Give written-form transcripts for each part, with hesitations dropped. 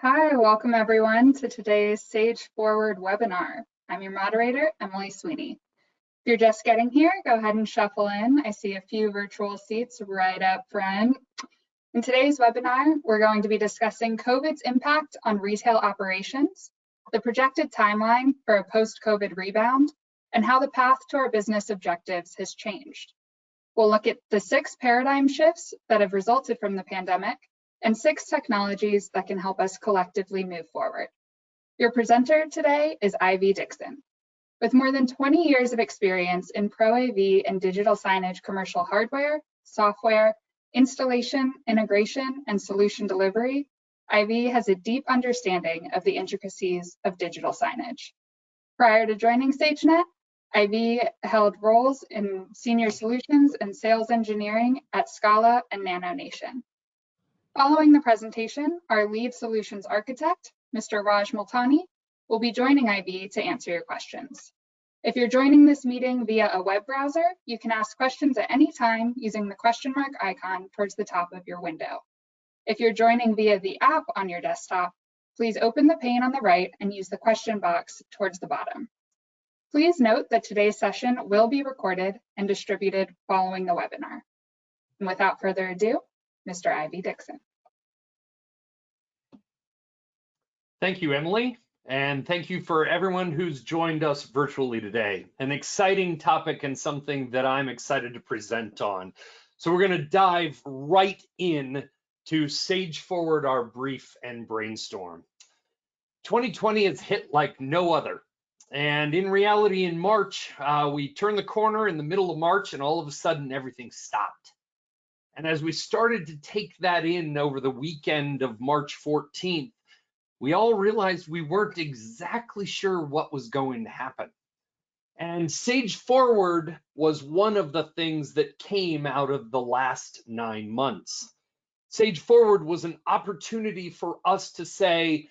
Hi, welcome everyone to today's SageFORWARD webinar. I'm your moderator, Emily Sweeney. If you're just getting here, go ahead and shuffle in. I see a few virtual seats right up front. In today's webinar, we're going to be discussing COVID's impact on retail operations, the projected timeline for a post-COVID rebound, and how the path to our business objectives has changed. We'll look at the 6 paradigm shifts that have resulted from the pandemic and 6 technologies that can help us collectively move forward. Your presenter today is Ivy Dixon. With more than 20 years of experience in Pro AV and digital signage commercial hardware, software, installation, integration, and solution delivery, Ivy has a deep understanding of the intricacies of digital signage. Prior to joining SageNet, Ivy held roles in senior solutions and sales engineering at Scala and Nano Nation. Following the presentation, our lead solutions architect, Mr. Raj Multani, will be joining Ivy to answer your questions. If you're joining this meeting via a web browser, you can ask questions at any time using the question mark icon towards the top of your window. If you're joining via the app on your desktop, please open the pane on the right and use the question box towards the bottom. Please note that today's session will be recorded and distributed following the webinar. And without further ado, Mr. Ivy Dixon. Thank you, Emily, and thank you for everyone who's joined us virtually today. An exciting topic and something that I'm excited to present on. So we're going to dive right in to SageFORWARD, our brief and brainstorm. 2020 has hit like no other. And in reality, in March, we turned the corner in the middle of March, and all of a sudden everything stopped. And as we started to take that in over the weekend of March 14th, we all realized we weren't exactly sure what was going to happen. And SageFORWARD was one of the things that came out of the last 9 months. SageFORWARD was an opportunity for us to say,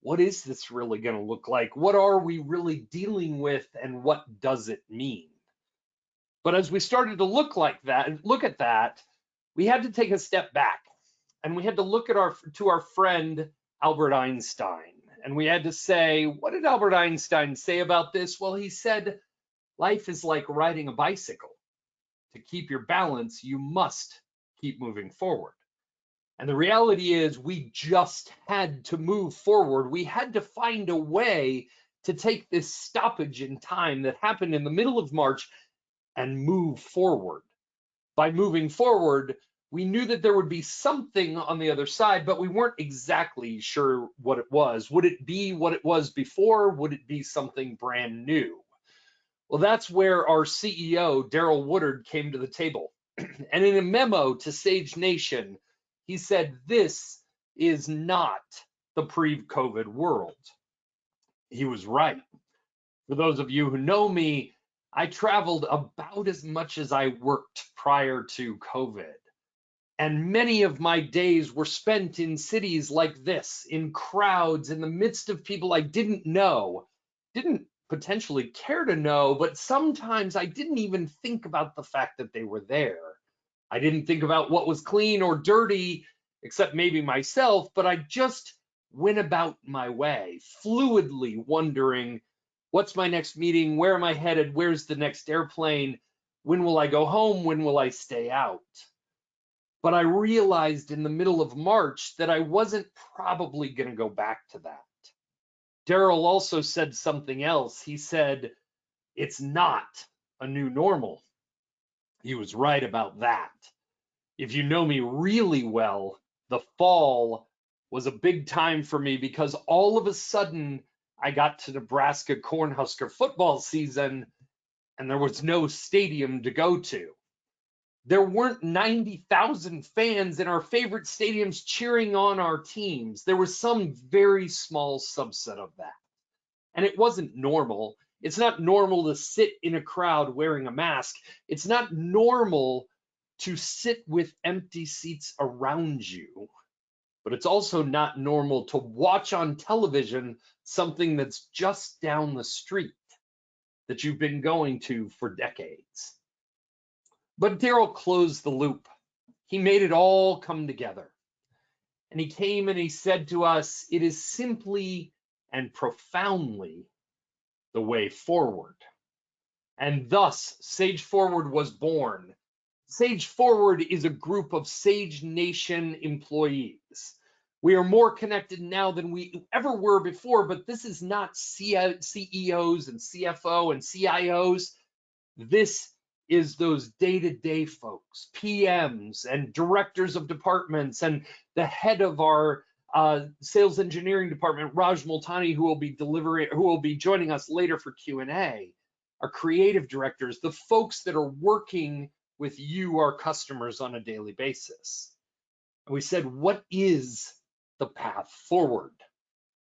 what is this really going to look like? What are we really dealing with, and what does it mean? But as we started to look at that, we had to take a step back, and we had to look at our friend Albert Einstein, and we had to say, what did Albert Einstein say about this? Well, he said, life is like riding a bicycle. To keep your balance, you must keep moving forward. And the reality is, we just had to move forward. We had to find a way to take this stoppage in time that happened in the middle of March and move forward. By moving forward, we knew that there would be something on the other side, but we weren't exactly sure what it was. Would it be what it was before? Would it be something brand new? Well, that's where our CEO, Daryl Woodard, came to the table. And in a memo to Sage Nation, he said, this is not the pre-COVID world. He was right. For those of you who know me, I traveled about as much as I worked prior to COVID. And many of my days were spent in cities like this, in crowds, in the midst of people I didn't know, didn't potentially care to know, but sometimes I didn't even think about the fact that they were there. I didn't think about what was clean or dirty, except maybe myself, but I just went about my way, fluidly wondering, what's my next meeting? Where am I headed? Where's the next airplane? When will I go home? When will I stay out? But I realized in the middle of March that I wasn't probably going to go back to that. Daryl also said something else. He said, it's not a new normal. He was right about that. If you know me really well, the fall was a big time for me because all of a sudden I got to Nebraska Cornhusker football season and there was no stadium to go to. There weren't 90,000 fans in our favorite stadiums cheering on our teams. There was some very small subset of that. And it wasn't normal. It's not normal to sit in a crowd wearing a mask. It's not normal to sit with empty seats around you. But it's also not normal to watch on television something that's just down the street that you've been going to for decades. But Daryl closed the loop. He made it all come together. And he came and he said to us, it is simply and profoundly the way forward. And thus, SageFORWARD was born. SageFORWARD is a group of Sage Nation employees. We are more connected now than we ever were before, but this is not CEOs and CFO and CIOs. This is those day-to-day folks, PMs and directors of departments, and the head of our sales engineering department, Raj Multani, who will be joining us later for Q&A. Our creative directors, the folks that are working with you, our customers, on a daily basis. And we said, what is the path forward?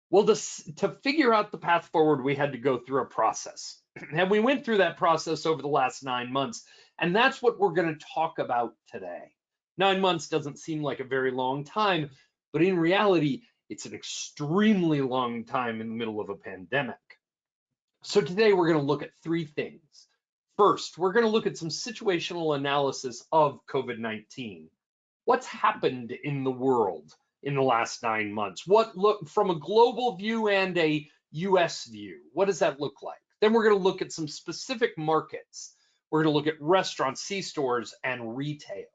Well, to figure out the path forward, we had to go through a process. And we went through that process over the last 9 months. And that's what we're going to talk about today. 9 months doesn't seem like a very long time, but in reality, it's an extremely long time in the middle of a pandemic. So today we're going to look at 3 things. First, we're going to look at some situational analysis of COVID-19. What's happened in the world in the last 9 months? What look from a global view and a US view? What does that look like? Then we're going to look at some specific markets. We're going to look at restaurants, C-stores, and retail.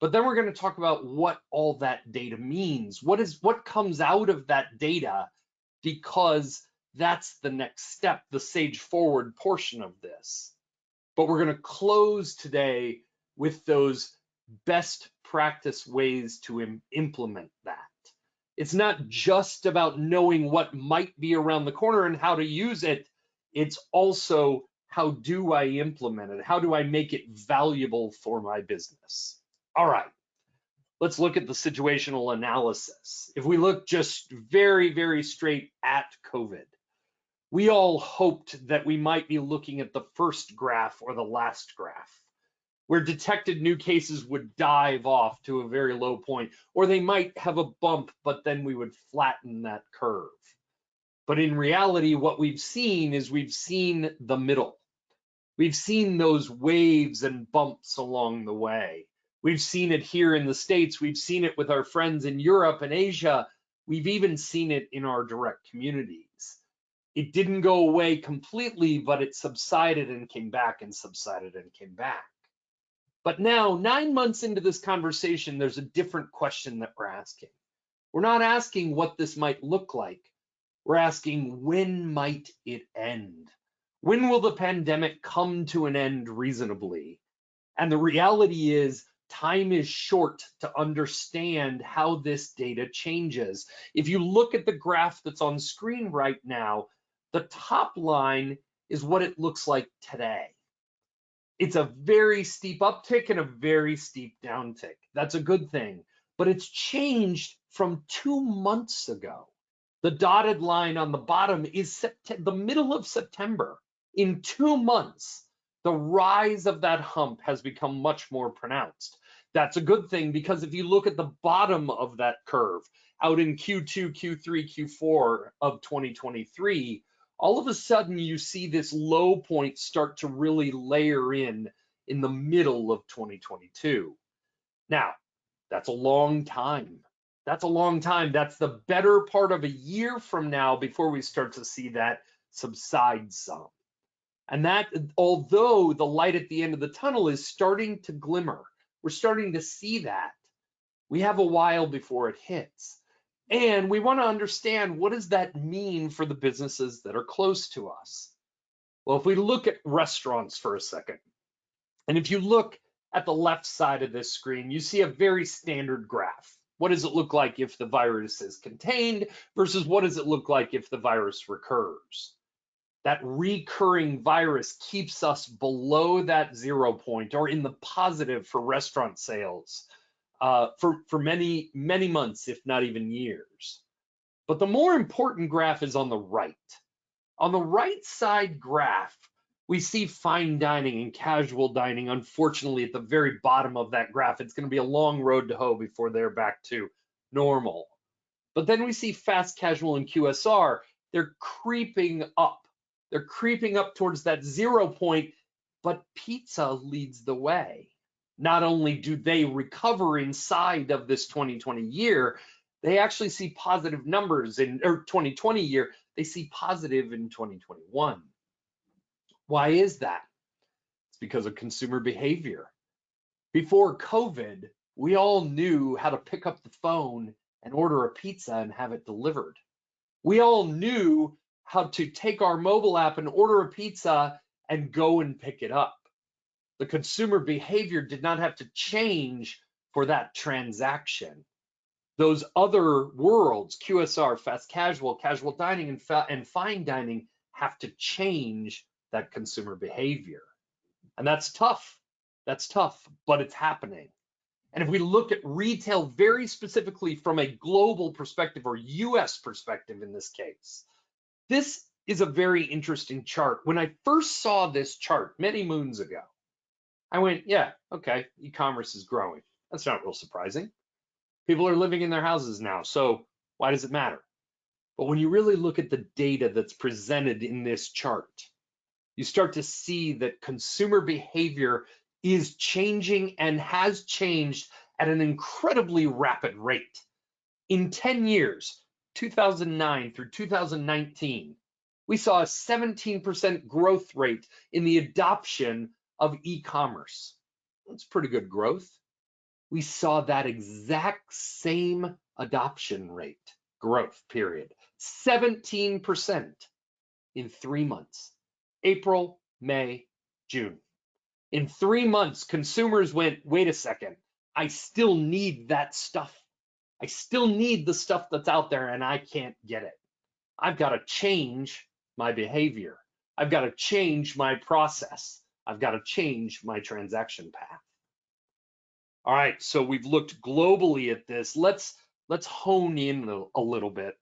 But then we're going to talk about what all that data means. What comes out of that data, because that's the next step, the SageFORWARD portion of this. But we're going to close today with those best practice ways to implement that. It's not just about knowing what might be around the corner and how to use it. It's also, how do I implement it? How do I make it valuable for my business? All right, let's look at the situational analysis. If we look just very, very straight at COVID, we all hoped that we might be looking at the first graph or the last graph, where detected new cases would dive off to a very low point, or they might have a bump, but then we would flatten that curve. But in reality, what we've seen is we've seen the middle. We've seen those waves and bumps along the way. We've seen it here in the States. We've seen it with our friends in Europe and Asia. We've even seen it in our direct communities. It didn't go away completely, but it subsided and came back and subsided and came back. But now, 9 months into this conversation, there's a different question that we're asking. We're not asking what this might look like. We're asking, when might it end? When will the pandemic come to an end reasonably? And the reality is, time is short to understand how this data changes. If you look at the graph that's on screen right now, the top line is what it looks like today. It's a very steep uptick and a very steep downtick. That's a good thing, but it's changed from 2 months ago. The dotted line on the bottom is the middle of September. In 2 months, the rise of that hump has become much more pronounced. That's a good thing, because if you look at the bottom of that curve out in Q2, Q3, Q4 of 2023, all of a sudden you see this low point start to really layer in the middle of 2022. Now, that's a long time. That's a long time. That's the better part of a year from now before we start to see that subside some. And that, although the light at the end of the tunnel is starting to glimmer, we're starting to see that, we have a while before it hits. And we want to understand, what does that mean for the businesses that are close to us? Well, if we look at restaurants for a second, and if you look at the left side of this screen, you see a very standard graph. What does it look like if the virus is contained versus what does it look like if the virus recurs? That recurring virus keeps us below that 0 point, or in the positive for restaurant sales for many, many months, if not even years. But the more important graph is on the right. On the right side graph, we see fine dining and casual dining. Unfortunately, at the very bottom of that graph, it's going to be a long road to hoe before they're back to normal. But then we see fast casual and QSR. They're creeping up. They're creeping up towards that 0 point, but pizza leads the way. not only do they recover inside of this 2020 year, they actually see positive numbers in 2020 year, they see positive in 2021. Why is that? It's because of consumer behavior. Before COVID, we all knew how to pick up the phone and order a pizza and have it delivered. We all knew how to take our mobile app and order a pizza and go and pick it up. The consumer behavior did not have to change for that transaction. Those other worlds, QSR, fast casual, casual dining, and fine dining, have to change that consumer behavior. And that's tough. That's tough, but it's happening. And if we look at retail very specifically from a global perspective, or US perspective in this case, this is a very interesting chart. When I first saw this chart many moons ago, I went, yeah, okay, e-commerce is growing. That's not real surprising. People are living in their houses now, so why does it matter? But when you really look at the data that's presented in this chart, you start to see that consumer behavior is changing and has changed at an incredibly rapid rate. In 10 years, 2009 through 2019, we saw a 17% growth rate in the adoption of e-commerce. That's pretty good growth. We saw that exact same adoption rate, growth period, 17% in 3 months, April, May, June. In 3 months, consumers went, wait a second, I still need that stuff. I still need the stuff that's out there and I can't get it. I've got to change my behavior. I've got to change my process. I've got to change my transaction path. All right, so we've looked globally at this. Let's hone in a little bit.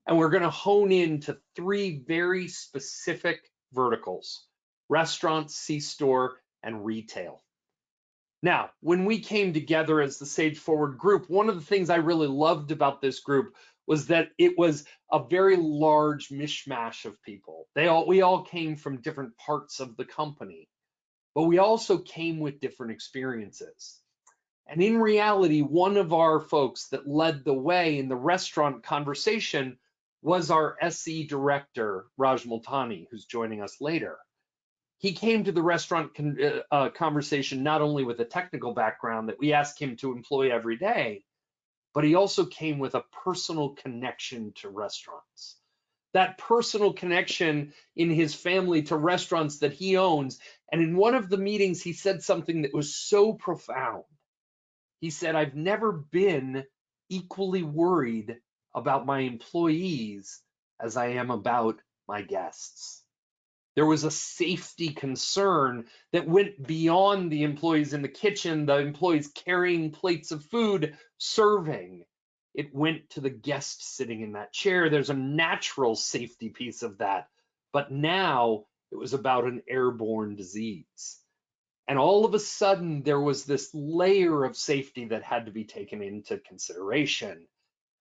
And we're going to hone into 3 very specific verticals: restaurants, C-store, and retail. Now, when we came together as the SageFORWARD group, one of the things I really loved about this group was that it was a very large mishmash of people. We all came from different parts of the company, but we also came with different experiences. And in reality, one of our folks that led the way in the restaurant conversation was our SE director, Raj Multani, who's joining us later. He came to the restaurant conversation not only with a technical background that we ask him to employ every day, but he also came with a personal connection to restaurants. That personal connection in his family to restaurants that he owns. And in one of the meetings, he said something that was so profound. He said, I've never been equally worried about my employees as I am about my guests. There was a safety concern that went beyond the employees in the kitchen, the employees carrying plates of food, serving. It went to the guest sitting in that chair. There's a natural safety piece of that. But now it was about an airborne disease. And all of a sudden, there was this layer of safety that had to be taken into consideration.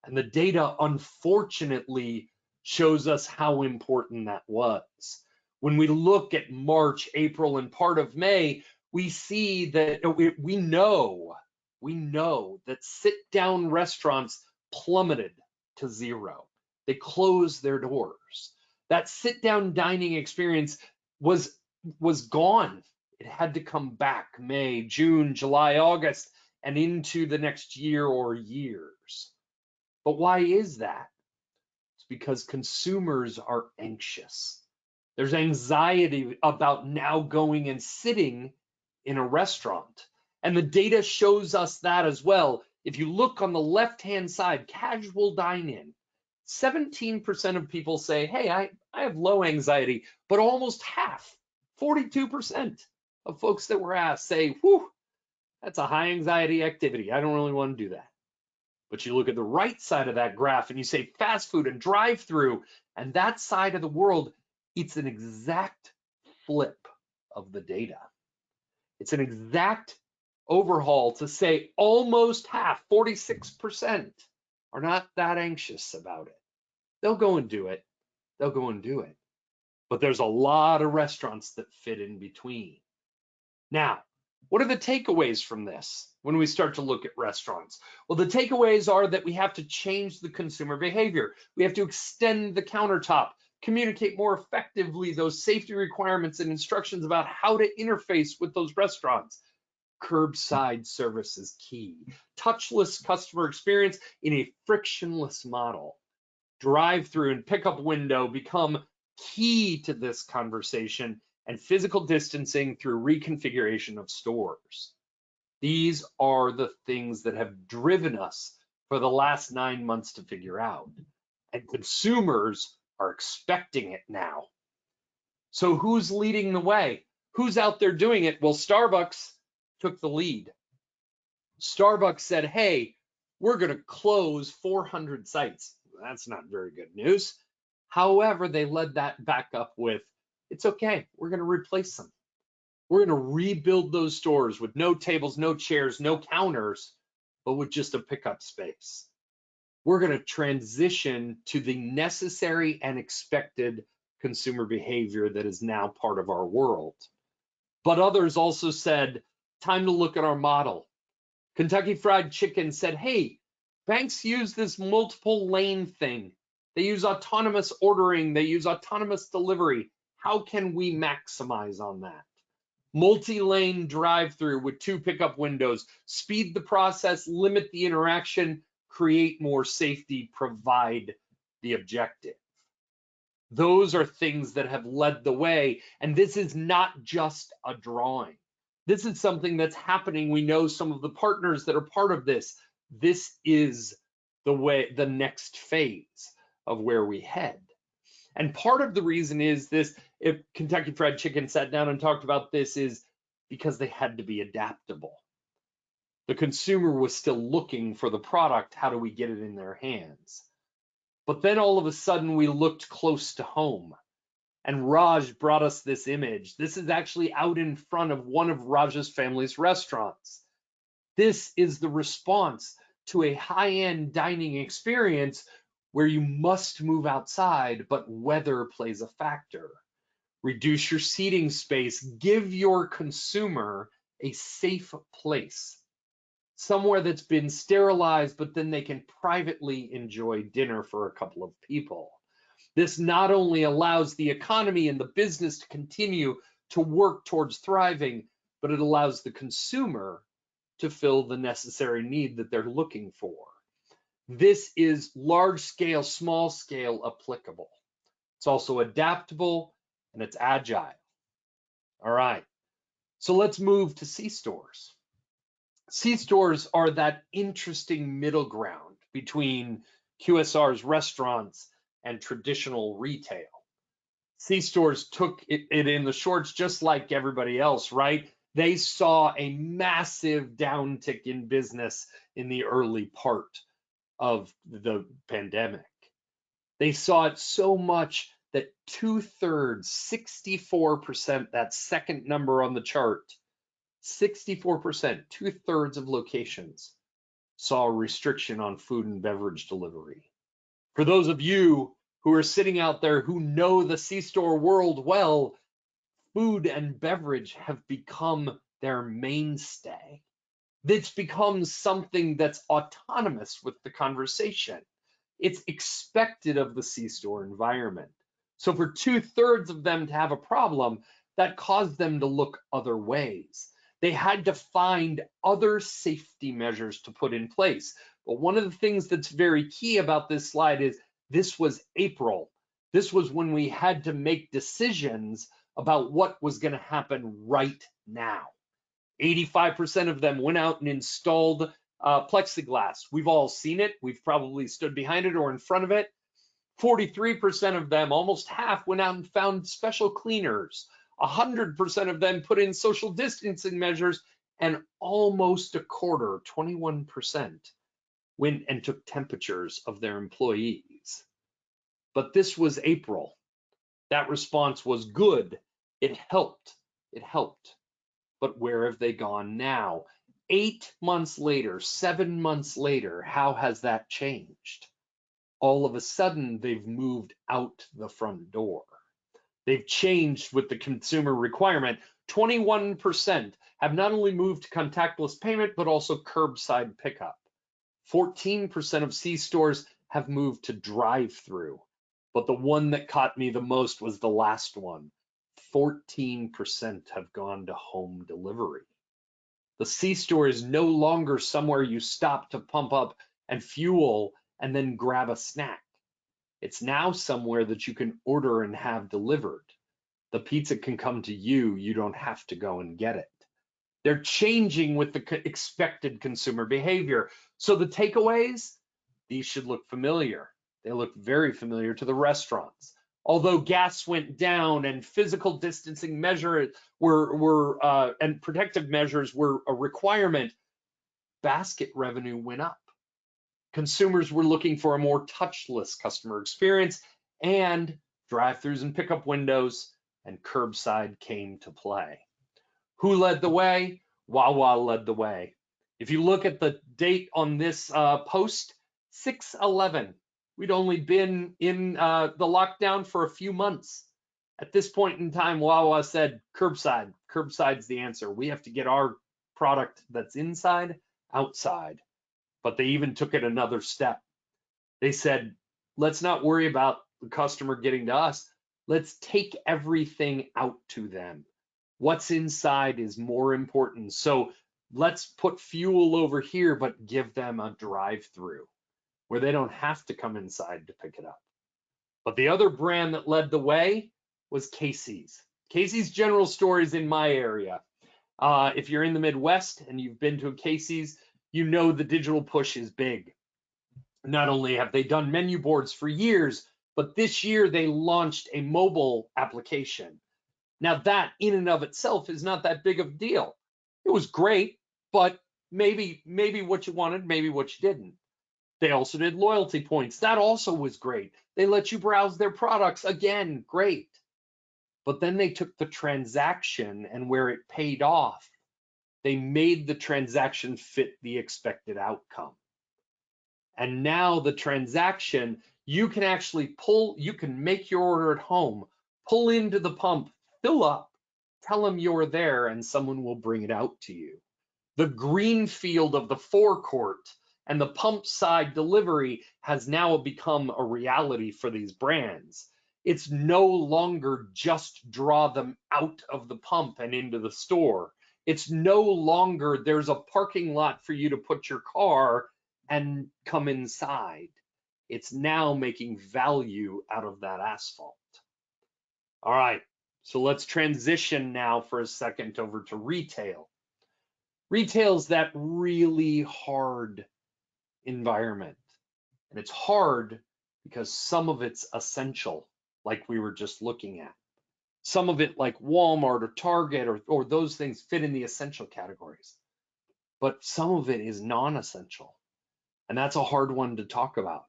And the data, unfortunately, shows us how important that was. When we look at March, April, and part of May, we see that we know that sit-down restaurants plummeted to 0. They closed their doors. That sit-down dining experience was gone. It had to come back May, June, July, August, and into the next year or years. But why is that? It's because consumers are anxious. There's anxiety about now going and sitting in a restaurant. And the data shows us that as well. If you look on the left-hand side, casual dine-in, 17% of people say, hey, I have low anxiety, but almost half, 42% of folks that were asked say, whew, that's a high anxiety activity. I don't really want to do that. But you look at the right side of that graph and you say fast food and drive-through, and that side of the world, it's an exact flip of the data. It's an exact overhaul to say almost half, 46%, are not that anxious about it. They'll go and do it. They'll go and do it. But there's a lot of restaurants that fit in between. Now, What are the takeaways from this when we start to look at restaurants? Well, the takeaways are that we have to change the consumer behavior. We have to extend the countertop, communicate more effectively those safety requirements and instructions about how to interface with those restaurants. Curbside service is key. Touchless customer experience in a frictionless model. Drive-through and pickup window become key to this conversation, and physical distancing through reconfiguration of stores. These are the things that have driven us for the last 9 months to figure out, and consumers are expecting it now. So who's leading the way? Who's out there doing it? Well, Starbucks took the lead. Starbucks said, hey, we're going to close 400 sites. That's not very good news. However, they led that back up with, it's okay, we're going to replace them. We're going to rebuild those stores with no tables, no chairs, no counters, but with just a pickup space. We're going to transition to the necessary and expected consumer behavior that is now part of our world. But others also said, time to look at our model. Kentucky Fried Chicken said, hey, banks use this multiple lane thing. They use autonomous ordering. They use autonomous delivery. How can we maximize on that? Multi-lane drive-through with 2 pickup windows, speed the process, limit the interaction, create more safety, provide the objective. Those are things that have led the way, and this is not just a drawing. This is something that's happening. We know some of the partners that are part of this. This is the next phase of where we head. And part of the reason is this, if Kentucky Fried Chicken sat down and talked about this, is because they had to be adaptable. The consumer was still looking for the product. How do we get it in their hands? But then all of a sudden we looked close to home, and Raj brought us this image. This is actually out in front of one of Raj's family's restaurants. This is the response to a high-end dining experience where you must move outside, but weather plays a factor. Reduce your seating space. Give your consumer a safe place, somewhere that's been sterilized, but then they can privately enjoy dinner for a couple of people. This not only allows the economy and the business to continue to work towards thriving, but it allows the consumer to fill the necessary need that they're looking for. This is large scale, small scale applicable. It's also adaptable and it's agile. All right, so let's move to C-stores. C-stores are that interesting middle ground between QSR's restaurants and traditional retail. C-stores took it in the shorts just like everybody else, right? They saw a massive downtick in business in the early part of the pandemic. They saw it so much that 2/3, 64%, that second number on the chart, 64%, 2/3 of locations saw a restriction on food and beverage delivery. For those of you who are sitting out there who know the C-store world well, food and beverage have become their mainstay. It's become something that's autonomous with the conversation. It's expected of the C-store environment. So for 2/3 of them to have a problem, that caused them to look other ways. They had to find other safety measures to put in place. But one of the things that's very key about this slide is this was April. This was when we had to make decisions about what was going to happen right now. 85% of them went out and installed plexiglass. We've all seen it. We've probably stood behind it or in front of it. 43% of them, almost half, went out and found special cleaners. 100% of them put in social distancing measures, and almost a quarter, 21%, went and took temperatures of their employees. But this was April. That response was good. It helped. It helped. But where have they gone now? 8 months later, 7 months later, how has that changed? All of a sudden, they've moved out the front door. They've changed with the consumer requirement 21% have not only moved to contactless payment, but also curbside pickup. 14% of C-stores have moved to drive-through. But the one that caught me the most was the last one. 14% have gone to home delivery. The C-store is no longer somewhere you stop to pump up and fuel and then grab a snack. It's now somewhere that you can order and have delivered. The pizza can come to you. You don't have to go and get it. They're changing with the expected consumer behavior. So the takeaways, these should look familiar. They look very familiar to the restaurants. Although gas went down and physical distancing measures and protective measures were a requirement, basket revenue went up. Consumers were looking for a more touchless customer experience, and drive-throughs and pickup windows and curbside came to play. Who led the way? Wawa led the way. If you look at the date on this post, 6/11. We'd only been in the lockdown for a few months. At this point in time, Wawa said, curbside. Curbside's the answer. We have to get our product that's inside, outside. But they even took it another step. They said, let's not worry about the customer getting to us. Let's take everything out to them. What's inside is more important. So let's put fuel over here, but give them a drive-through where they don't have to come inside to pick it up. But the other brand that led the way was Casey's. Casey's General Store is in my area. If you're in the Midwest and you've been to a Casey's, you know the digital push is big. Not only have they done menu boards for years, but this year they launched a mobile application. Now that in and of itself is not that big of a deal. It was great, but maybe what you wanted, maybe what you didn't. They also did loyalty points. That also was great. They let you browse their products. Again, great. But then they took the transaction and where it paid off, they made the transaction fit the expected outcome. And now the transaction, you can actually you can make your order at home, pull into the pump, fill up, tell them you're there, and someone will bring it out to you. The green field of the forecourt and the pump side delivery has now become a reality for these brands. It's no longer just draw them out of the pump and into the store. It's no longer there's a parking lot for you to put your car and come inside. It's now making value out of that asphalt. All right, so let's transition now for a second over to retail. Retail's that really hard environment. And it's hard because some of it's essential, like we were just looking at. Some of it, like Walmart or Target or those things, fit in the essential categories. But some of it is non-essential. And that's a hard one to talk about.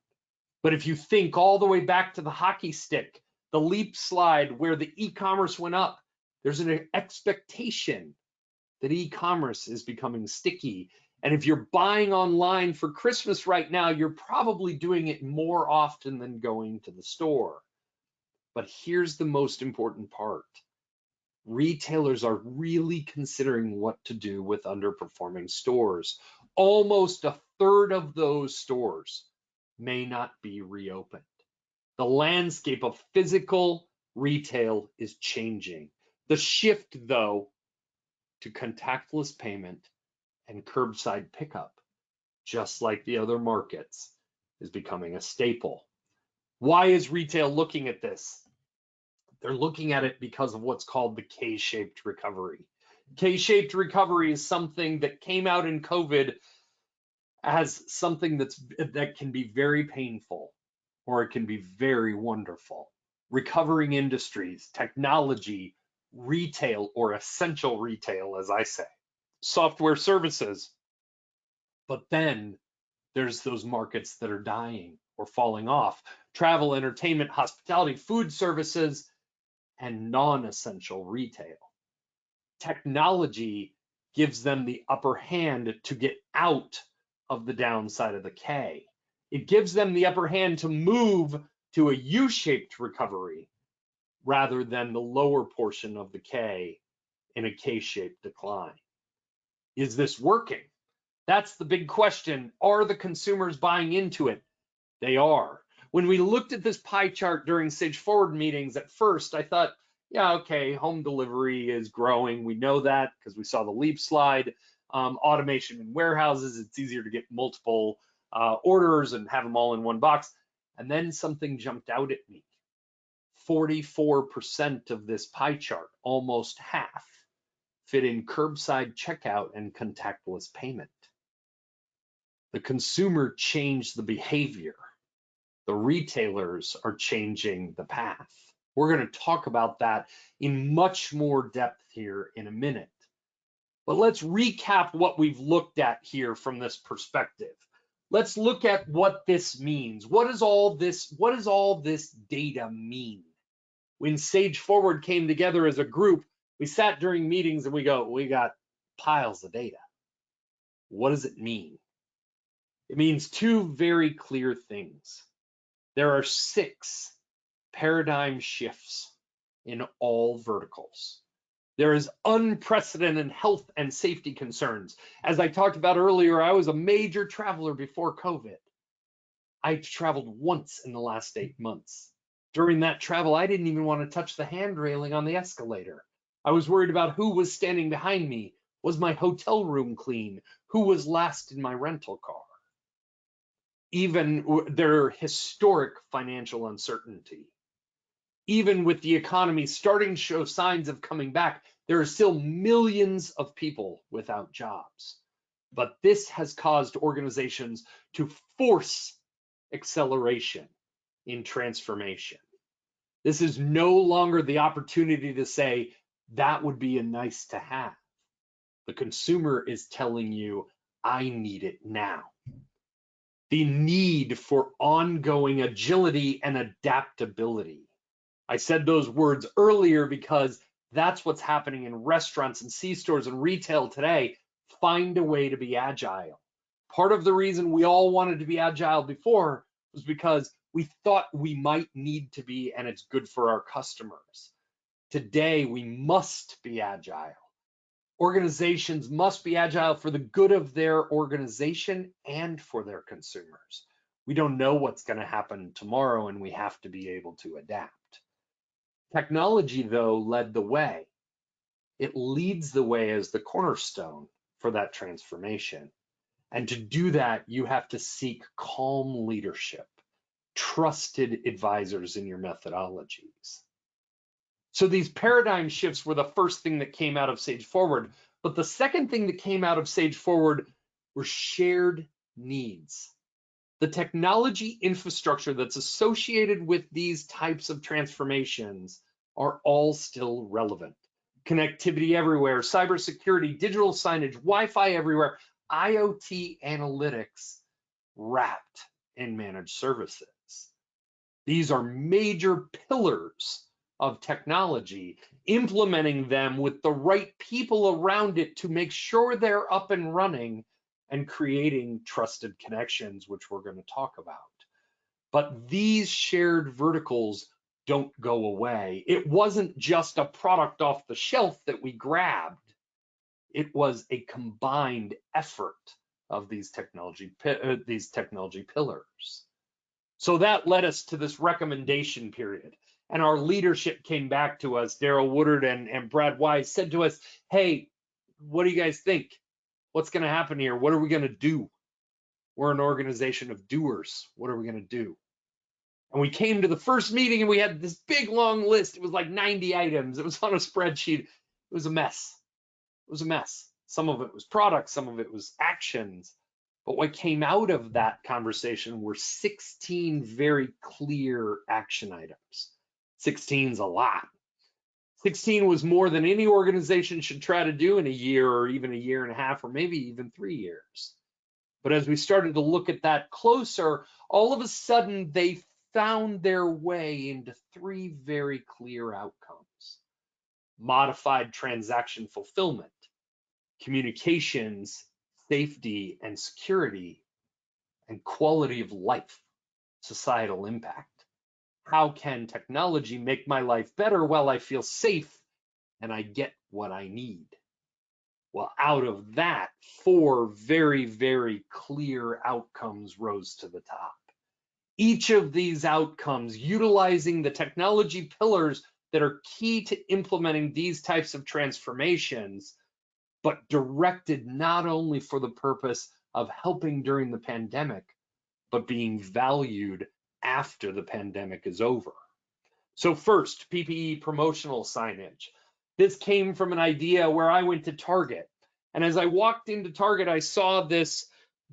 But if you think all the way back to the hockey stick, the leap slide where the e-commerce went up, there's an expectation that e-commerce is becoming sticky. And if you're buying online for Christmas right now, you're probably doing it more often than going to the store. But here's the most important part. Retailers are really considering what to do with underperforming stores. Almost a third of those stores may not be reopened. The landscape of physical retail is changing. The shift, though, to contactless payment and curbside pickup, just like the other markets, is becoming a staple. Why is retail looking at this? They're looking at it because of what's called the K-shaped recovery. K-shaped recovery is something that came out in COVID as something that can be very painful, or it can be very wonderful. Recovering industries, technology, retail, or essential retail, as I say, software services. But then there's those markets that are dying or falling off: travel, entertainment, hospitality, food services, and non-essential retail. Technology gives them the upper hand to get out of the downside of the K. It gives them the upper hand to move to a U-shaped recovery rather than the lower portion of the K in a K-shaped decline. Is this working? That's the big question. Are the consumers buying into it? They are. When we looked at this pie chart during SageFORWARD meetings, at first I thought, yeah, okay, home delivery is growing. We know that because we saw the leap slide. Automation in warehouses, it's easier to get multiple orders and have them all in one box. And then something jumped out at me. 44% of this pie chart, almost half, fit in curbside checkout and contactless payment. The consumer changed the behavior. The retailers are changing the path. We're going to talk about that in much more depth here in a minute. But let's recap what we've looked at here from this perspective. Let's look at what this means. What does all this data mean? When SageFORWARD came together as a group, we sat during meetings and we got piles of data. What does it mean? It means two very clear things. There are 6 paradigm shifts in all verticals. There is unprecedented health and safety concerns. As I talked about earlier, I was a major traveler before COVID. I traveled once in the last 8 months. During that travel, I didn't even want to touch the hand railing on the escalator. I was worried about who was standing behind me. Was my hotel room clean? Who was last in my rental car? Even their historic financial uncertainty. Even with the economy starting to show signs of coming back, there are still millions of people without jobs. But this has caused organizations to force acceleration in transformation. This is no longer the opportunity to say, that would be a nice to have. The consumer is telling you, I need it now. The need for ongoing agility and adaptability. I said those words earlier because that's what's happening in restaurants and C-stores and retail today. Find a way to be agile. Part of the reason we all wanted to be agile before was because we thought we might need to be, and it's good for our customers. Today, we must be agile. Organizations must be agile for the good of their organization and for their consumers. We don't know what's going to happen tomorrow, and we have to be able to adapt. Technology, though, led the way. It leads the way as the cornerstone for that transformation. And to do that, you have to seek calm leadership, trusted advisors in your methodologies. So these paradigm shifts were the first thing that came out of SageFORWARD, but the second thing that came out of SageFORWARD were shared needs. The technology infrastructure that's associated with these types of transformations are all still relevant. Connectivity everywhere, cybersecurity, digital signage, Wi-Fi everywhere, IoT analytics wrapped in managed services. These are major pillars of technology, implementing them with the right people around it to make sure they're up and running and creating trusted connections, which we're going to talk about. But these shared verticals don't go away. It wasn't just a product off the shelf that we grabbed. It was a combined effort of these technology pillars. So that led us to this recommendation period. And our leadership came back to us. Daryl Woodard and Brad Wise said to us, hey, what do you guys think? What's going to happen here? What are we going to do? We're an organization of doers. What are we going to do? And we came to the first meeting and we had this big long list. It was like 90 items. It was on a spreadsheet. It was a mess. It was a mess. Some of it was products, some of it was actions. But what came out of that conversation were 16 very clear action items. 16 is a lot. 16 was more than any organization should try to do in a year or even a year and a half or maybe even 3 years. But as we started to look at that closer, all of a sudden they found their way into 3 very clear outcomes. Modified transaction fulfillment, communications, safety and security, and quality of life, societal impact. How can technology make my life better while I feel safe and I get what I need. Well, out of that, 4 very, very clear outcomes rose to the top. Each of these outcomes, utilizing the technology pillars that are key to implementing these types of transformations, but directed not only for the purpose of helping during the pandemic, but being valued after the pandemic is over. So first, PPE promotional signage. This came from an idea where I went to Target. And as I walked into Target, I saw this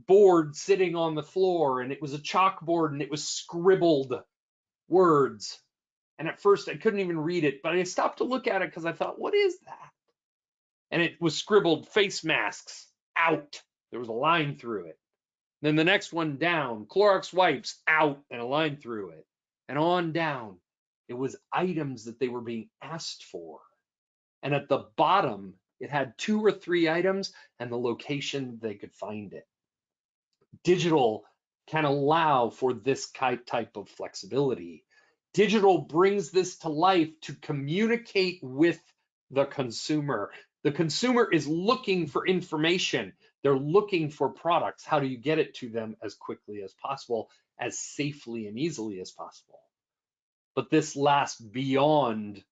board sitting on the floor, and it was a chalkboard and it was scribbled words. And at first I couldn't even read it, but I stopped to look at it because I thought, what is that? And it was scribbled face masks out. There was a line through it. Then the next one down, Clorox wipes out and a line through it. And on down, it was items that they were being asked for. And at the bottom, it had 2 or 3 items and the location they could find it. Digital can allow for this type of flexibility. Digital brings this to life to communicate with the consumer. The consumer is looking for information. They're looking for products. How do you get it to them as quickly as possible, as safely and easily as possible? But this lasts beyond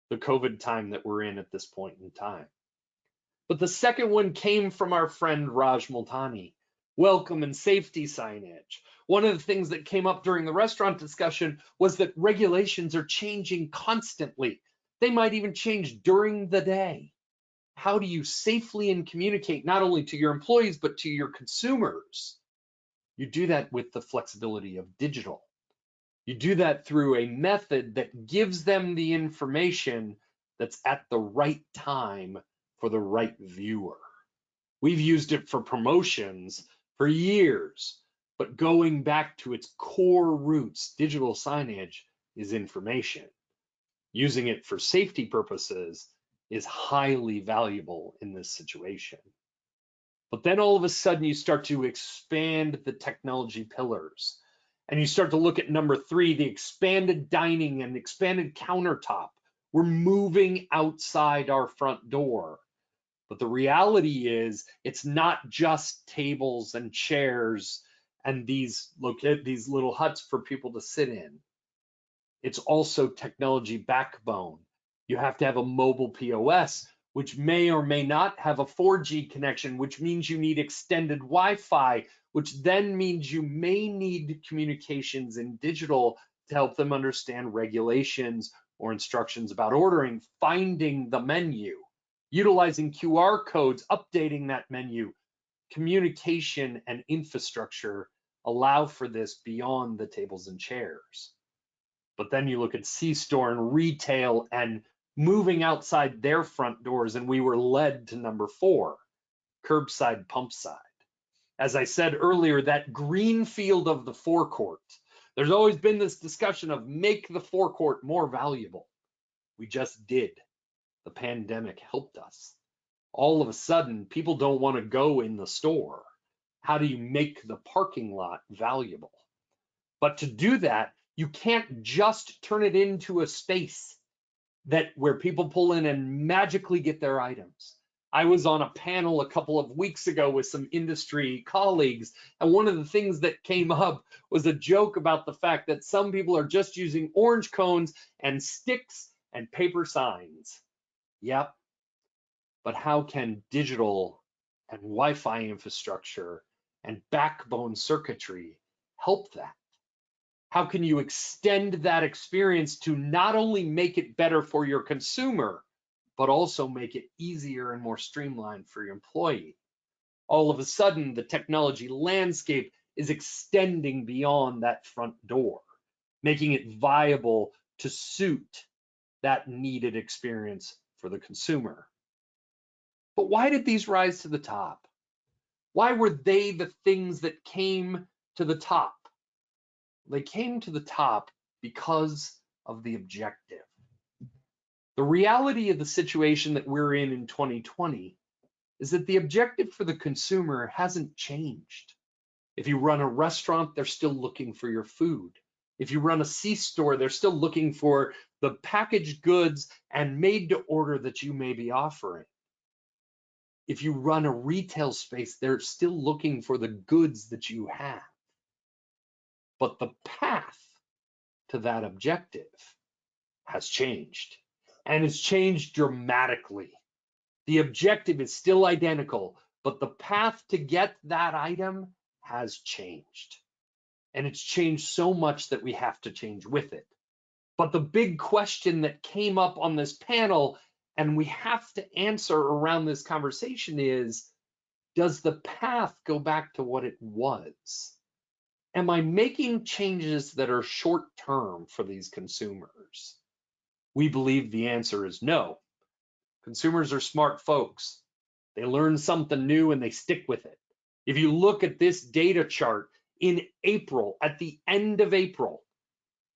the COVID time that we're in at this point in time. But the second one came from our friend Raj Multani, welcome and safety signage. One of the things that came up during the restaurant discussion was that regulations are changing constantly. They might even change during the day. How do you safely and communicate not only to your employees, but to your consumers? You do that with the flexibility of digital. You do that through a method that gives them the information that's at the right time for the right viewer. We've used it for promotions for years, but going back to its core roots, digital signage is information. Using it for safety purposes is highly valuable in this situation. But then all of a sudden you start to expand the technology pillars. And you start to look at number 3, the expanded dining and expanded countertop. We're moving outside our front door. But the reality is it's not just tables and chairs and these little huts for people to sit in. It's also technology backbone. You have to have a mobile POS, which may or may not have a 4G connection, which means you need extended Wi-Fi, which then means you may need communications in digital to help them understand regulations or instructions about ordering, finding the menu, utilizing QR codes, updating that menu. Communication and infrastructure allow for this beyond the tables and chairs. But then you look at C-store and retail and moving outside their front doors, and we were led to number 4, curbside pump side. As I said earlier, that green field of the forecourt, there's always been this discussion of make the forecourt more valuable. We just did. The pandemic helped us. All of a sudden, people don't want to go in the store. How do you make the parking lot valuable? But to do that, you can't just turn it into a space where people pull in and magically get their items. I was on a panel a couple of weeks ago with some industry colleagues, and one of the things that came up was a joke about the fact that some people are just using orange cones and sticks and paper signs. Yep. But how can digital and Wi-Fi infrastructure and backbone circuitry help that? How can you extend that experience to not only make it better for your consumer, but also make it easier and more streamlined for your employee? All of a sudden, the technology landscape is extending beyond that front door, making it viable to suit that needed experience for the consumer. But why did these rise to the top? Why were they the things that came to the top? They came to the top because of the objective. The reality of the situation that we're in 2020 is that the objective for the consumer hasn't changed. If you run a restaurant, they're still looking for your food. If you run a C-store, they're still looking for the packaged goods and made to order that you may be offering. If you run a retail space, they're still looking for the goods that you have. But the path to that objective has changed, and it's changed dramatically. The objective is still identical, but the path to get that item has changed. And it's changed so much that we have to change with it. But the big question that came up on this panel, and we have to answer around this conversation, is, does the path go back to what it was? Am I making changes that are short-term for these consumers? We believe the answer is no. Consumers are smart folks. They learn something new and they stick with it. If you look at this data chart, in April, at the end of April,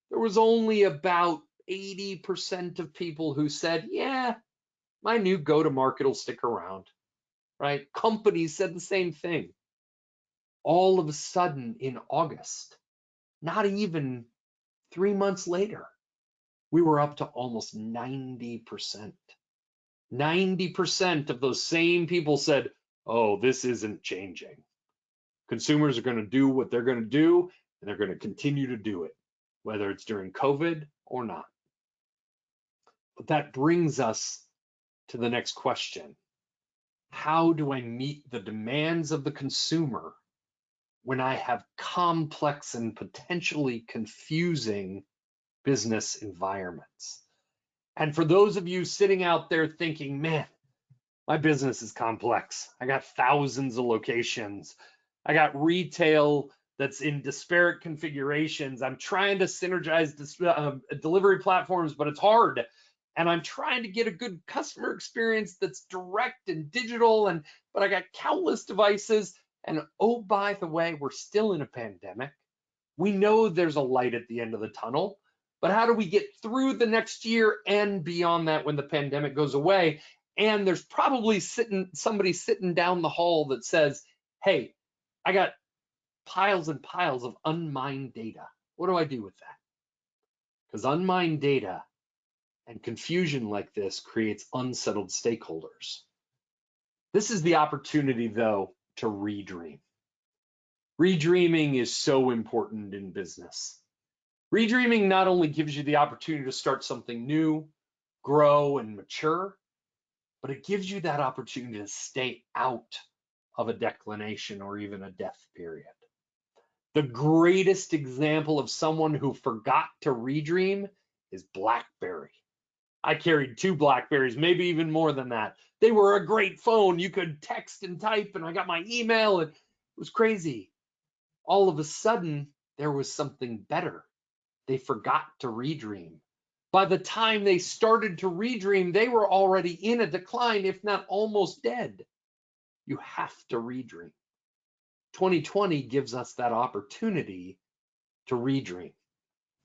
there was only about 80% of people who said, yeah, my new go-to-market will stick around, right? Companies said the same thing. All of a sudden in August, not even 3 months later, we were up to almost 90%. 90% of those same people said, oh, this isn't changing. Consumers are going to do what they're going to do, and they're going to continue to do it, whether it's during COVID or not. But that brings us to the next question. How do I meet the demands of the consumer when I have complex and potentially confusing business environments? And for those of you sitting out there thinking, man, my business is complex. I got thousands of locations. I got retail that's in disparate configurations. I'm trying to synergize delivery platforms, but it's hard. And I'm trying to get a good customer experience that's direct and digital, but I got countless devices. And oh, by the way, we're still in a pandemic. We know there's a light at the end of the tunnel, but how do we get through the next year and beyond that when the pandemic goes away? And there's probably somebody sitting down the hall that says, hey, I got piles and piles of unmined data. What do I do with that? Because unmined data and confusion like this creates unsettled stakeholders. This is the opportunity, though, to redream. Redreaming is so important in business. Redreaming not only gives you the opportunity to start something new, grow and mature, but it gives you that opportunity to stay out of a declination or even a death period. The greatest example of someone who forgot to redream is BlackBerry. I carried 2 BlackBerries, maybe even more than that. They were a great phone. You could text and type, and I got my email, and it was crazy. All of a sudden, there was something better. They forgot to redream. By the time they started to redream, they were already in a decline, if not almost dead. You have to redream. 2020 gives us that opportunity to redream.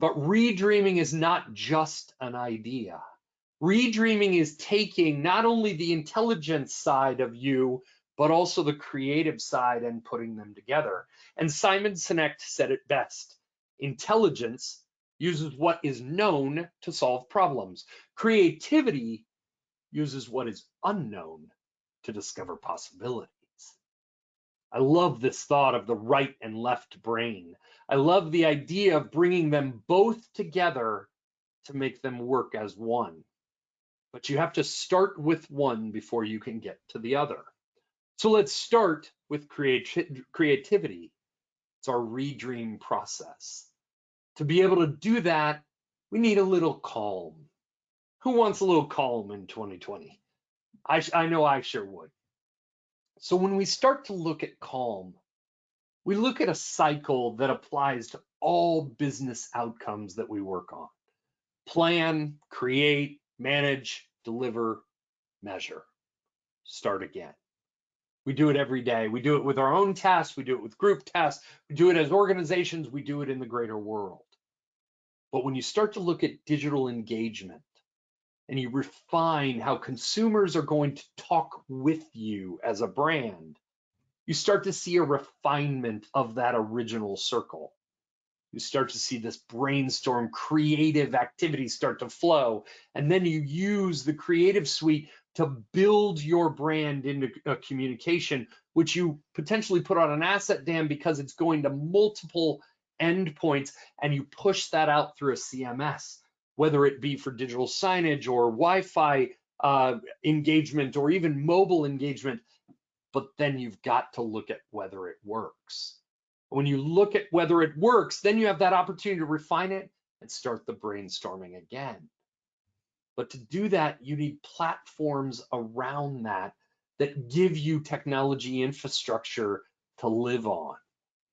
But redreaming is not just an idea. Redreaming is taking not only the intelligence side of you, but also the creative side and putting them together. And Simon Sinek said it best. Intelligence uses what is known to solve problems. Creativity uses what is unknown to discover possibilities. I love this thought of the right and left brain. I love the idea of bringing them both together to make them work as one. But you have to start with one before you can get to the other. So let's start with creativity. It's our redream process. To be able to do that, we need a little calm. Who wants a little calm in 2020? I know I sure would. So when we start to look at calm, we look at a cycle that applies to all business outcomes that we work on. Plan, create, manage, deliver, measure. Start again. We do it every day. We do it with our own tasks. We do it with group tasks. We do it as organizations. We do it in the greater world. But when you start to look at digital engagement and you refine how consumers are going to talk with you as a brand, you start to see a refinement of that original circle. you start to see this brainstorm creative activity start to flow. And then you use the creative suite to build your brand into a communication, which you potentially put on an asset dam because it's going to multiple endpoints, and you push that out through a CMS, whether it be for digital signage or Wi-Fi engagement or even mobile engagement. But then you've got to look at whether it works. When you look at whether it works, then you have that opportunity to refine it and start the brainstorming again. But to do that, you need platforms around that that give you technology infrastructure to live on.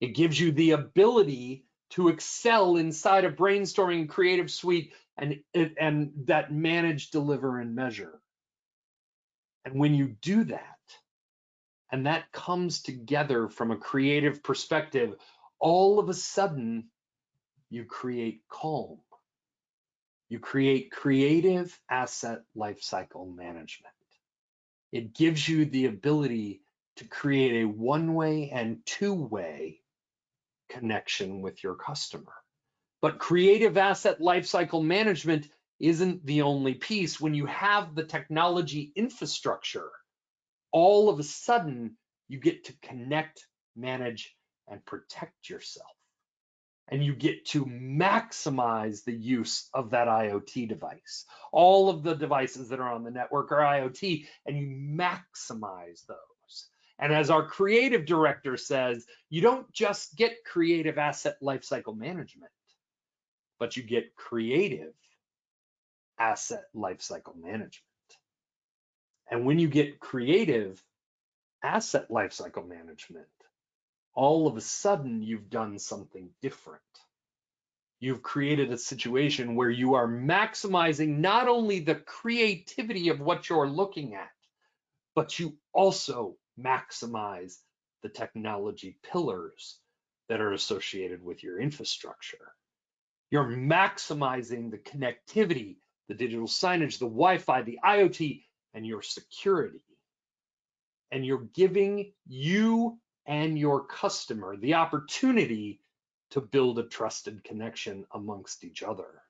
It gives you the ability to excel inside a brainstorming and creative suite and that manage, deliver, and measure. And when you do that, and that comes together from a creative perspective, all of a sudden, you create calm. You create creative asset lifecycle management. It gives you the ability to create a one-way and two-way connection with your customer. But creative asset lifecycle management isn't the only piece. When you have the technology infrastructure, all of a sudden, you get to connect, manage, and protect yourself. And you get to maximize the use of that IoT device. All of the devices that are on the network are IoT, and you maximize those. And as our creative director says, you don't just get creative asset lifecycle management, but you get creative asset lifecycle management. And when you get creative asset lifecycle management, all of a sudden you've done something different. You've created a situation where you are maximizing not only the creativity of what you're looking at, but you also maximize the technology pillars that are associated with your infrastructure. You're maximizing the connectivity, the digital signage, the Wi-Fi, the IoT, and your security. And you're giving you and your customer the opportunity to build a trusted connection amongst each other.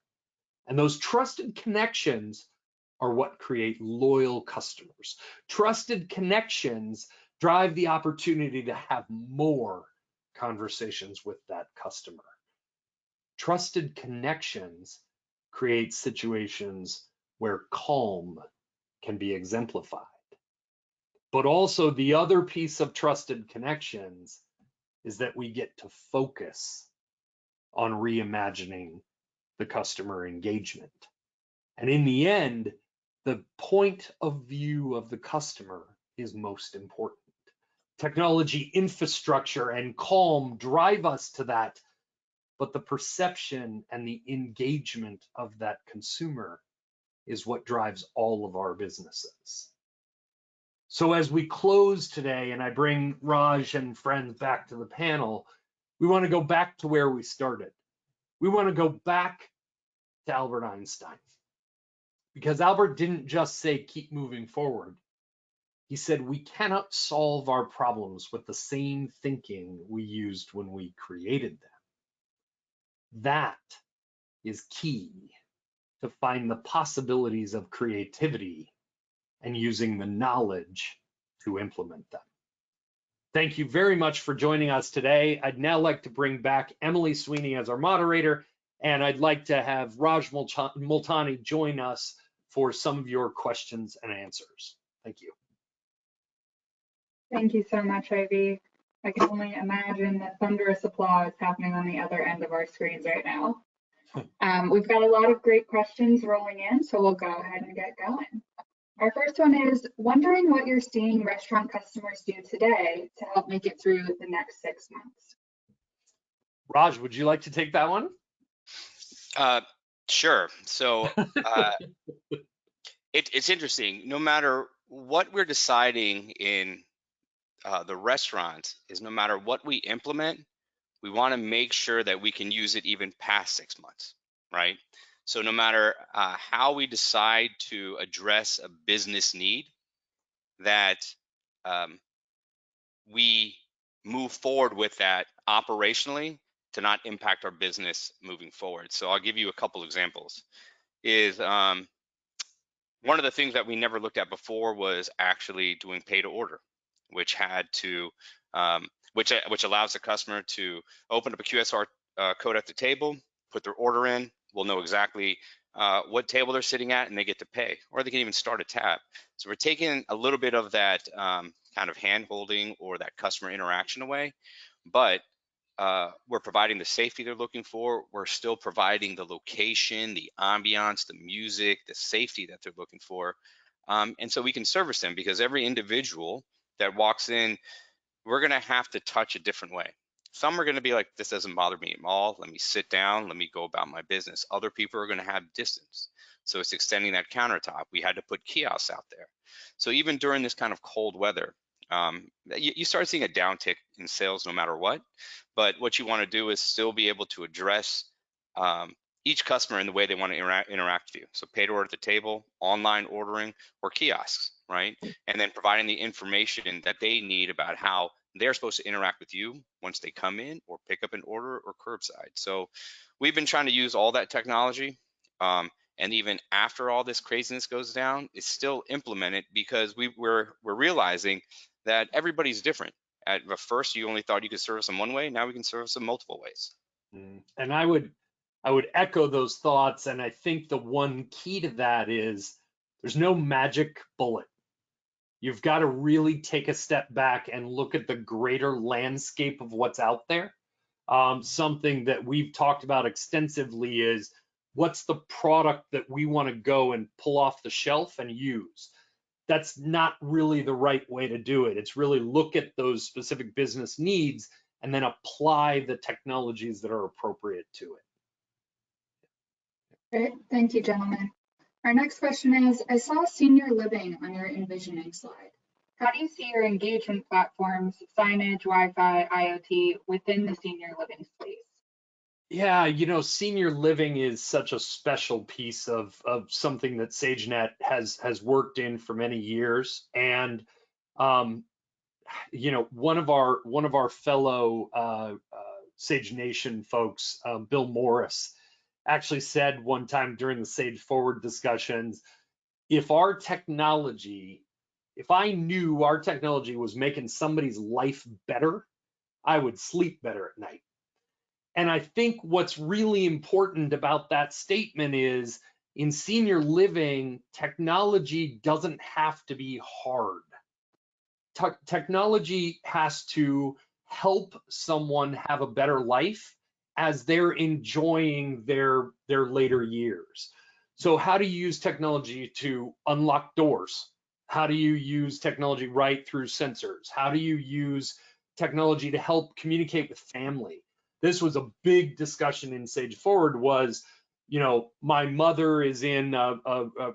And those trusted connections are what create loyal customers. Trusted connections drive the opportunity to have more conversations with that customer. Trusted connections create situations where calm can be exemplified. But also the other piece of trusted connections is that we get to focus on reimagining the customer engagement. And in the end, the point of view of the customer is most important. Technology infrastructure and calm drive us to that, but the perception and the engagement of that consumer is what drives all of our businesses. So as we close today, and I bring Raj and friends back to the panel, we want to go back to where we started. We want to go back to Albert Einstein, because Albert didn't just say, keep moving forward. He said, we cannot solve our problems with the same thinking we used when we created them. That is key to find the possibilities of creativity and using the knowledge to implement them. Thank you very much for joining us today. I'd now like to bring back Emily Sweeney as our moderator, and I'd like to have Raj Multani join us for some of your questions and answers. Thank you. Thank you so much, Ivy. I can only imagine the thunderous applause happening on the other end of our screens right now. We've got a lot of great questions rolling in, so we'll go ahead and get going. Our first one is, wondering what you're seeing restaurant customers do today to help make it through the next 6 months. Raj, would you like to take that one? Sure. So it's interesting. No matter what we're deciding in the restaurants, is no matter what we implement, we want to make sure that we can use it even past 6 months, right? So no matter how we decide to address a business need, that we move forward with that operationally to not impact our business moving forward. So I'll give you a couple examples. One of the things that we never looked at before was actually doing pay to order, which had to, which allows the customer to open up a QSR code at the table, put their order in. We'll know exactly what table they're sitting at, and they get to pay, or they can even start a tab. So we're taking a little bit of that kind of hand holding or that customer interaction away, but we're providing the safety they're looking for. We're still providing the location, the ambiance, the music, the safety that they're looking for. And so we can service them, because every individual that walks in, we're going to have to touch a different way. Some are going to be like, this doesn't bother me at all. Let me sit down. Let me go about my business. Other people are going to have distance. So it's extending that countertop. We had to put kiosks out there. So even during this kind of cold weather, you start seeing a downtick in sales no matter what. But what you want to do is still be able to address each customer in the way they want to interact with you. So pay to order at the table, online ordering, or kiosks, right? And then providing the information that they need about how they're supposed to interact with you once they come in or pick up an order or curbside. So we've been trying to use all that technology. And even after all this craziness goes down, it's still implemented, because we're realizing that everybody's different. At first, you only thought you could service them one way. Now we can service them multiple ways. And I would echo those thoughts. And I think the one key to that is there's no magic bullet. You've got to really take a step back and look at the greater landscape of what's out there. Something that we've talked about extensively is, what's the product that we want to go and pull off the shelf and use? That's not really the right way to do it. It's really look at those specific business needs and then apply the technologies that are appropriate to it. Great, thank you, gentlemen. Our next question is, I saw senior living on your envisioning slide. How do you see your engagement platforms, signage, Wi-Fi, IoT within the senior living space? Yeah, senior living is such a special piece of something that SageNet has worked in for many years. And one of our fellow Sage Nation folks, Bill Morris, actually said one time during the SageFORWARD discussions, if I knew our technology was making somebody's life better, I would sleep better at night. And I think what's really important about that statement is, in senior living, technology doesn't have to be hard. Technology has to help someone have a better life as they're enjoying their later years. So how do you use technology to unlock doors? How do you use technology right through sensors? How do you use technology to help communicate with family? This was a big discussion in SageFORWARD was, my mother is in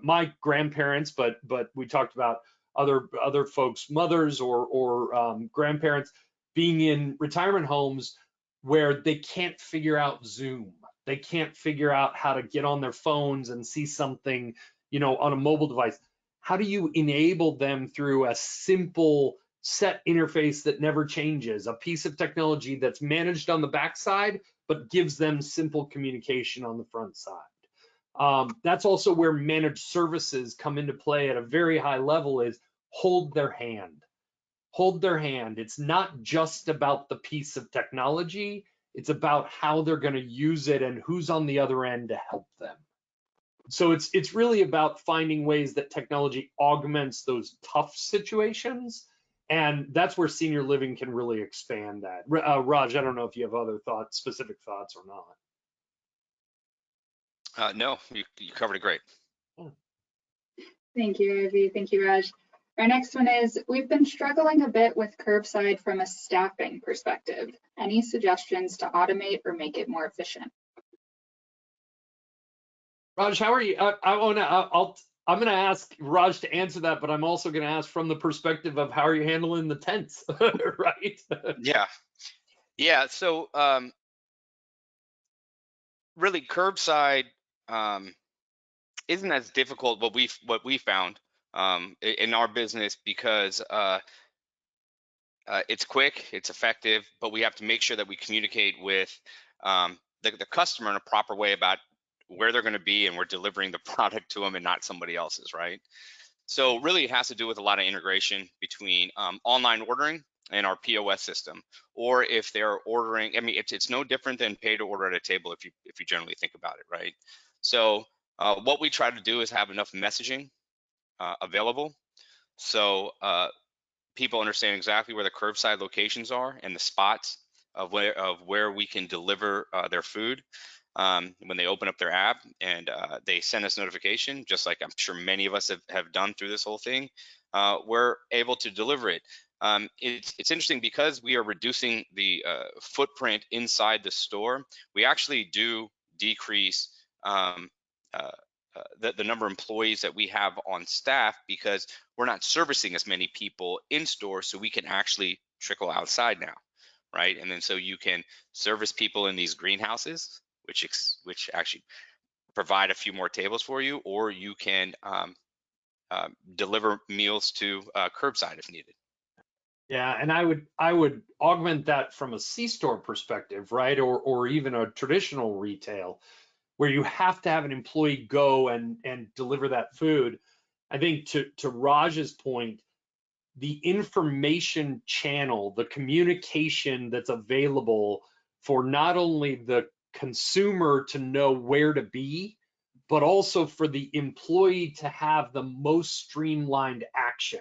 my grandparents, but we talked about other folks' mothers or grandparents being in retirement homes where they can't figure out Zoom. They can't figure out how to get on their phones and see something, on a mobile device. How do you enable them through a simple set interface that never changes, a piece of technology that's managed on the backside, but gives them simple communication on the front side? That's also where managed services come into play at a very high level, is hold their hand. Hold their hand. It's not just about the piece of technology, it's about how they're going to use it and who's on the other end to help them. So it's really about finding ways that technology augments those tough situations. And that's where senior living can really expand that. Raj, I don't know if you have other specific thoughts or not. No, you covered it great. Thank you, Ivy. Thank you, Raj. Our next one is, we've been struggling a bit with curbside from a staffing perspective. Any suggestions to automate or make it more efficient? Raj, how are you? I'm going to ask Raj to answer that, but I'm also going to ask from the perspective of how are you handling the tents, right? Yeah. So really, curbside isn't as difficult what we found in our business, because it's quick, it's effective, but we have to make sure that we communicate with the customer in a proper way about where they're going to be, and we're delivering the product to them and not somebody else's, right? So really it has to do with a lot of integration between online ordering and our POS system. Or if they're ordering, I mean, it's no different than pay to order at a table if you generally think about it, right? So what we try to do is have enough messaging available, so people understand exactly where the curbside locations are and the spots of where we can deliver their food. When they open up their app and they send us notification, just like I'm sure many of us have done through this whole thing, we're able to deliver it. It's interesting because we are reducing the footprint inside the store. We actually do decrease the number of employees that we have on staff, because we're not servicing as many people in store, so we can actually trickle outside now, right? And then so you can service people in these greenhouses, which actually provide a few more tables for you, or you can deliver meals to curbside if needed. Yeah, and I would augment that from a C-store perspective, right? Or even a traditional retail, where you have to have an employee go and deliver that food. I think to Raj's point, the information channel, the communication that's available for not only the consumer to know where to be, but also for the employee to have the most streamlined action.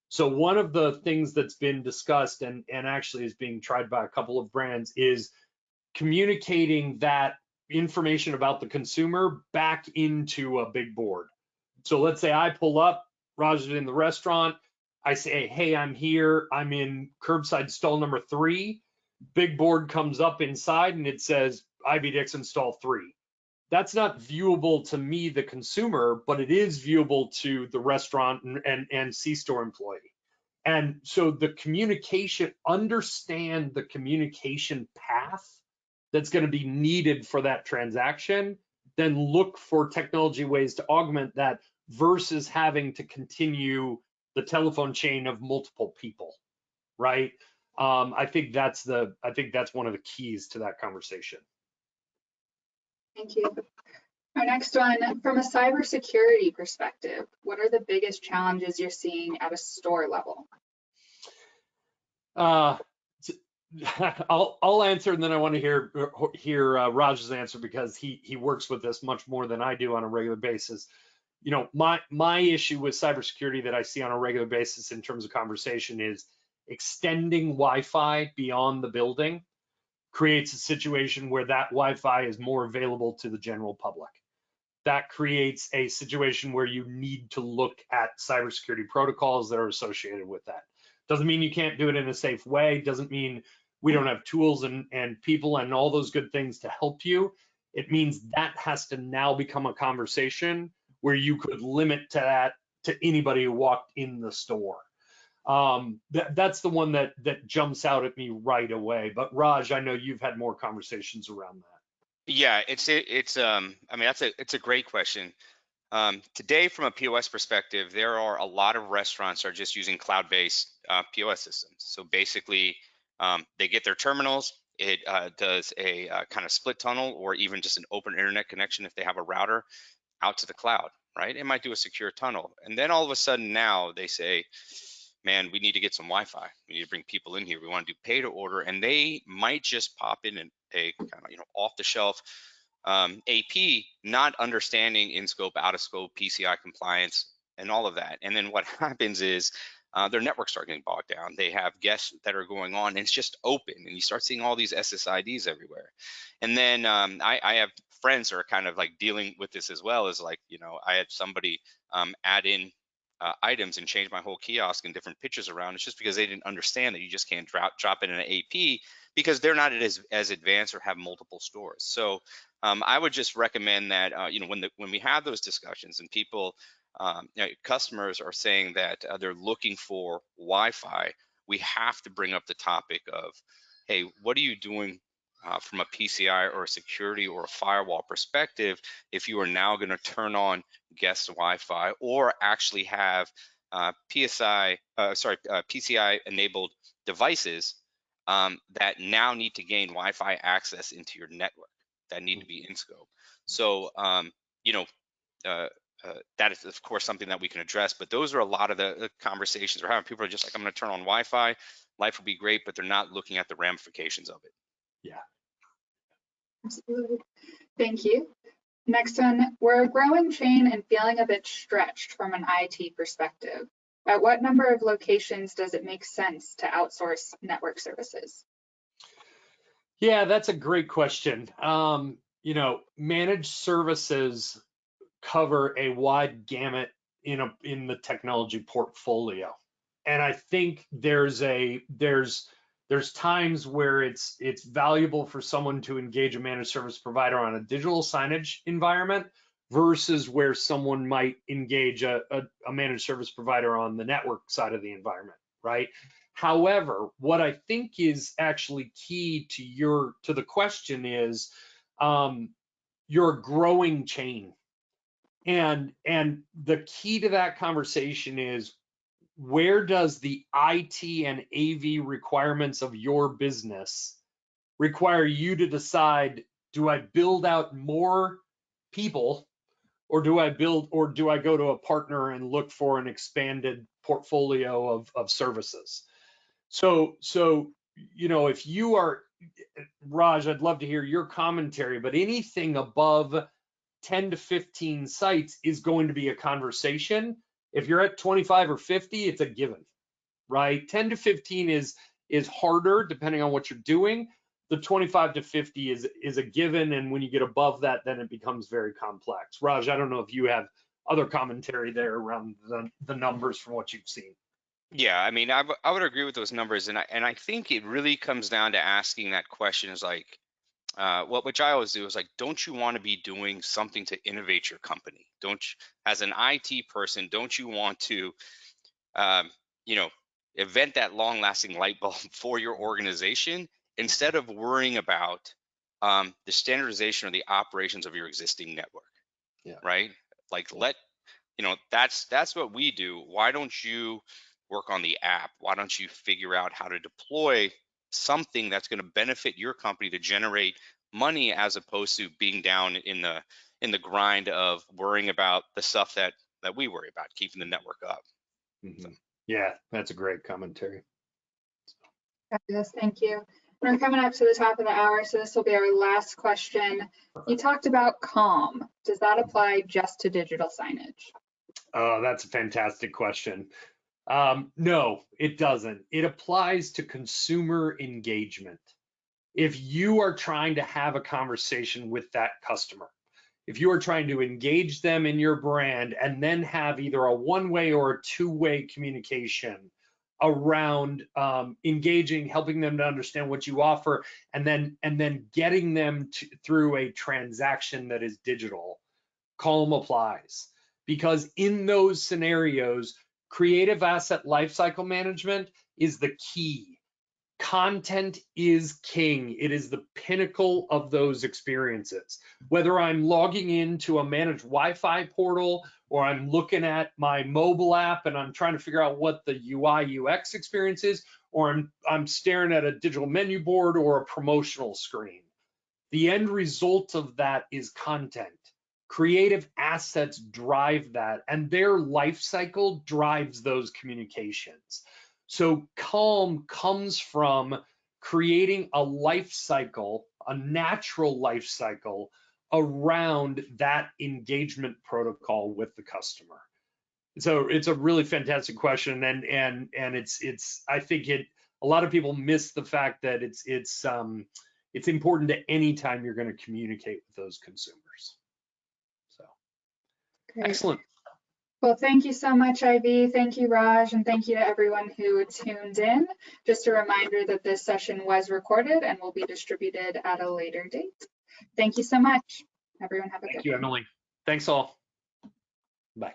So one of the things that's been discussed and actually is being tried by a couple of brands is communicating that information about the consumer back into a big board. So let's say I pull up, Raj is in the restaurant, I say, hey, I'm here, I'm in curbside stall number 3. Big board comes up inside and it says Ivy Dixon stall 3. That's not viewable to me, the consumer, but it is viewable to the restaurant and C-store employee. And so the communication, understand the communication path that's going to be needed for that transaction, then look for technology ways to augment that versus having to continue the telephone chain of multiple people, right? I think that's one of the keys to that conversation. Thank you. Our next one, from a cybersecurity perspective, what are the biggest challenges you're seeing at a store level? I'll answer, and then I want to hear Raj's answer, because he works with this much more than I do on a regular basis. You know, my issue with cybersecurity that I see on a regular basis in terms of conversation is extending Wi-Fi beyond the building creates a situation where that Wi-Fi is more available to the general public. That creates a situation where you need to look at cybersecurity protocols that are associated with that. Doesn't mean you can't do it in a safe way. Doesn't mean we don't have tools and people and all those good things to help you. It means that has to now become a conversation where you could limit that to anybody who walked in the store. That's the one that jumps out at me right away. But Raj, I know you've had more conversations around that. Yeah, it's I mean, it's a great question. Today, from a POS perspective, there are a lot of restaurants that are just using cloud-based POS systems. So basically, they get their terminals. It does a kind of split tunnel, or even just an open internet connection if they have a router, out to the cloud, right? It might do a secure tunnel. And then all of a sudden now they say, man, we need to get some Wi-Fi. We need to bring people in here. We want to do pay to order. And they might just pop in a kind of, off the shelf AP, not understanding in scope, out of scope, PCI compliance, and all of that. And then what happens is their networks start getting bogged down. They have guests that are going on, and it's just open, and you start seeing all these SSIDs everywhere. And then I have friends who are kind of like dealing with this as well. As like, I had somebody add in items and change my whole kiosk and different pictures around. It's just because they didn't understand that you just can't drop it in an AP, because they're not as advanced or have multiple stores. So I would just recommend that when we have those discussions and people, customers are saying that they're looking for Wi-Fi, we have to bring up the topic of, hey, what are you doing from a PCI or a security or a firewall perspective if you are now going to turn on guest Wi-Fi, or actually have PCI enabled devices that now need to gain Wi-Fi access into your network that need to be in scope. So, that is, of course, something that we can address, but those are a lot of the conversations we're having. People are just like, I'm going to turn on Wi-Fi, life will be great, but they're not looking at the ramifications of it. Yeah. Absolutely. Thank you. Next one, we're a growing chain and feeling a bit stretched from an IT perspective. At what number of locations does it make sense to outsource network services? Yeah, that's a great question. Managed services cover a wide gamut in the technology portfolio, and I think there's times where it's valuable for someone to engage a managed service provider on a digital signage environment versus where someone might engage a managed service provider on the network side of the environment, right? However, what I think is actually key to the question is you're a growing chain. And the key to that conversation is, where does the IT and AV requirements of your business require you to decide, do I build out more people, or do I go to a partner and look for an expanded portfolio of services? So if you are, Raj, I'd love to hear your commentary, but anything above 10 to 15 sites is going to be a conversation. If you're at 25 or 50, it's a given, right? 10 to 15 is harder depending on what you're doing. The 25 to 50 is a given, and when you get above that, then it becomes very complex. Raj, I don't know if you have other commentary there around the numbers from what you've seen. Yeah, I mean, I would agree with those numbers, and I think it really comes down to asking that question is like, which I always do is like, don't you want to be doing something to innovate your company? As an IT person, don't you want to, invent that long-lasting light bulb for your organization instead of worrying about the standardization or the operations of your existing network? Yeah. Right? Like, that's what we do. Why don't you work on the app? Why don't you figure out how to deploy something that's going to benefit your company to generate money, as opposed to being down in the grind of worrying about the stuff that we worry about, keeping the network up. Mm-hmm. So. Yeah, that's a great commentary. Fabulous, thank you. We're coming up to the top of the hour, so this will be our last question. You talked about CALM. Does that apply just to digital signage? Oh, that's a fantastic question. No, it doesn't. It applies to consumer engagement. If you are trying to have a conversation with that customer, if you are trying to engage them in your brand and then have either a one-way or a two-way communication around engaging, helping them to understand what you offer, and then getting them through a transaction that is digital, CALM applies. Because in those scenarios, creative asset lifecycle management is the key. Content is king. It is the pinnacle of those experiences. Whether I'm logging into a managed Wi-Fi portal, or I'm looking at my mobile app and I'm trying to figure out what the UI UX experience is, or I'm staring at a digital menu board or a promotional screen. The end result of that is content. Creative assets drive that, and their life cycle drives those communications. So CALM comes from creating a life cycle, a natural life cycle around that engagement protocol with the customer. So it's a really fantastic question, and it's I think a lot of people miss the fact that it's important to any time you're going to communicate with those consumers. So Great. Excellent. Well, thank you so much, Ivy. Thank you, Raj, and thank you to everyone who tuned in. Just a reminder that this session was recorded and will be distributed at a later date. Thank you so much. Everyone have a good one. Thank you, Emily. Thanks all. Bye.